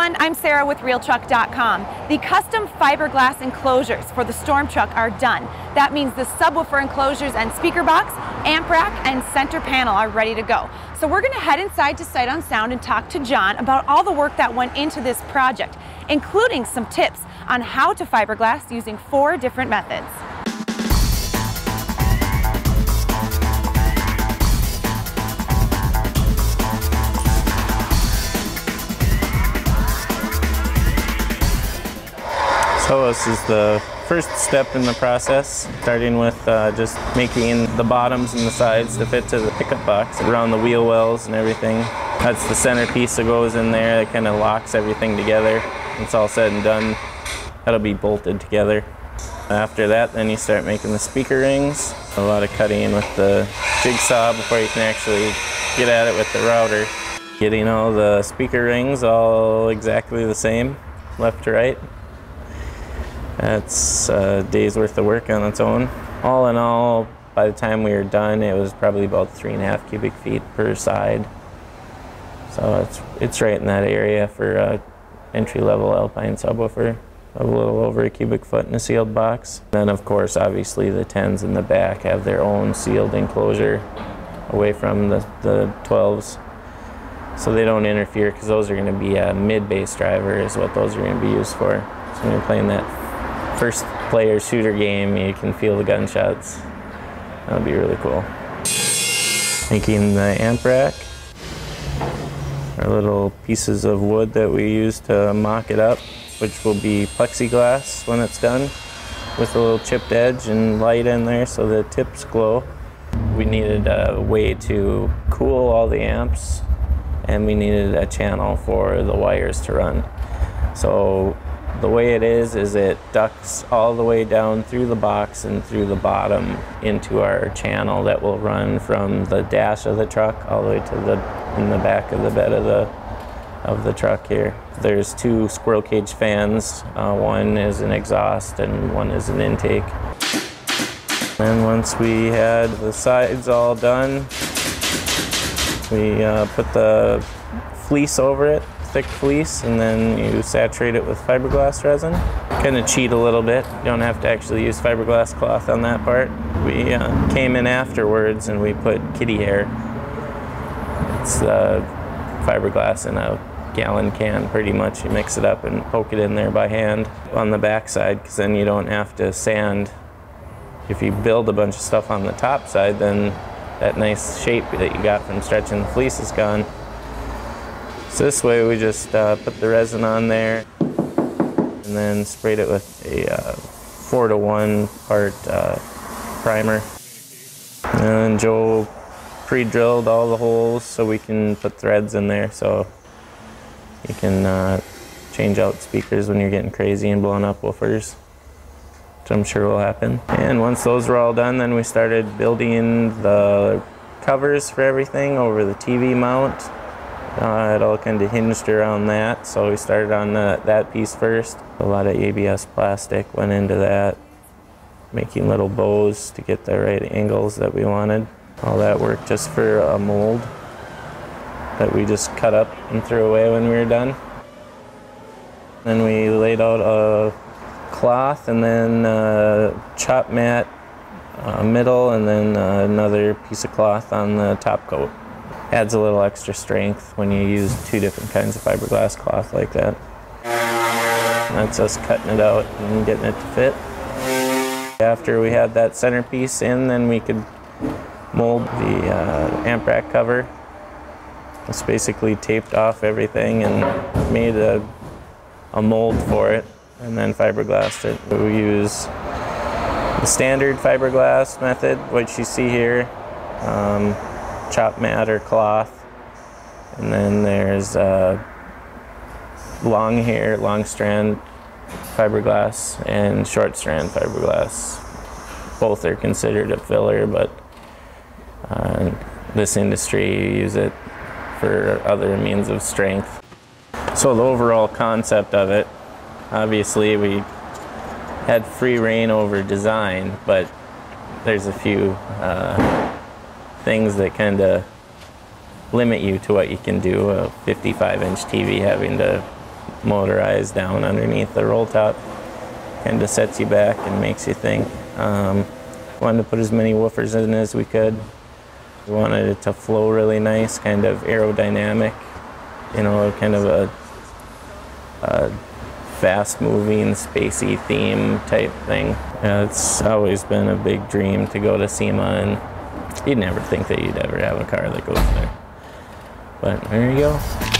everyone, I'm Sarah with RealTruck.com. The custom fiberglass enclosures for the Storm Truck are done. That means the subwoofer enclosures and speaker box, amp rack, and center panel are ready to go. So we're going to head inside to Sight on Sound and talk to John about all the work that went into this project, including some tips on how to fiberglass using 4 different methods. So this is the first step in the process, starting with just making the bottoms and the sides to fit to the pickup box around the wheel wells and everything. That's the centerpiece that goes in there that kind of locks everything together. When it's all said and done, that'll be bolted together. After that, then you start making the speaker rings. A lot of cutting with the jigsaw before you can actually get at it with the router. Getting all the speaker rings all exactly the same, left to right. That's a day's worth of work on its own. All in all, by the time we were done, it was probably about 3.5 cubic feet per side. So it's right in that area for a entry-level Alpine subwoofer. A little over a cubic foot in a sealed box. Then of course, obviously the 10s in the back have their own sealed enclosure away from the 12s. So they don't interfere, because those are going to be a mid-bass driver is what those are going to be used for. So when you're playing that first player shooter game, you can feel the gunshots. That'll be really cool. Making the amp rack. Our little pieces of wood that we use to mock it up, which will be plexiglass when it's done, with a little chipped edge and light in there so the tips glow. We needed a way to cool all the amps, and we needed a channel for the wires to run. So the way it is it ducts all the way down through the box and through the bottom into our channel that will run from the dash of the truck all the way to in the back of the bed of the truck here. There's 2 squirrel cage fans. One is an exhaust and one is an intake. And once we had the sides all done, we put the fleece over it, thick fleece, and then you saturate it with fiberglass resin. Kind of cheat a little bit. You don't have to actually use fiberglass cloth on that part. We came in afterwards and we put kitty hair. It's fiberglass in a gallon can pretty much. You mix it up and poke it in there by hand on the back side, because then you don't have to sand. If you build a bunch of stuff on the top side, then that nice shape that you got from stretching the fleece is gone. So this way we just put the resin on there and then sprayed it with a 4-to-1 part primer. And then Joe pre-drilled all the holes so we can put threads in there, so you can change out speakers when you're getting crazy and blowing up woofers, which I'm sure will happen. And once those were all done, then we started building the covers for everything over the TV mount. It all kind of hinged around that, so we started on that piece first. A lot of ABS plastic went into that, making little bows to get the right angles that we wanted. All that work just for a mold that we just cut up and threw away when we were done. Then we laid out a cloth and then chop mat middle, and then another piece of cloth on the top coat. Adds a little extra strength when you use 2 different kinds of fiberglass cloth like that. That's us cutting it out and getting it to fit. After we had that centerpiece in, then we could mold the amp rack cover. Just basically taped off everything and made a mold for it, and then fiberglassed it. We use the standard fiberglass method, what you see here. Chop mat or cloth, and then there's long strand fiberglass and short strand fiberglass. Both are considered a filler, but this industry you use it for other means of strength. So the overall concept of it, obviously we had free reign over design, but there's a few things that kind of limit you to what you can do. A 55-inch TV having to motorized down underneath the roll top. Kind of sets you back and makes you think. Wanted to put as many woofers in as we could. We wanted it to flow really nice, kind of aerodynamic, you know, kind of a fast-moving, spacey theme type thing. Yeah, it's always been a big dream to go to SEMA, and you'd never think that you'd ever have a car that goes there. But there you go.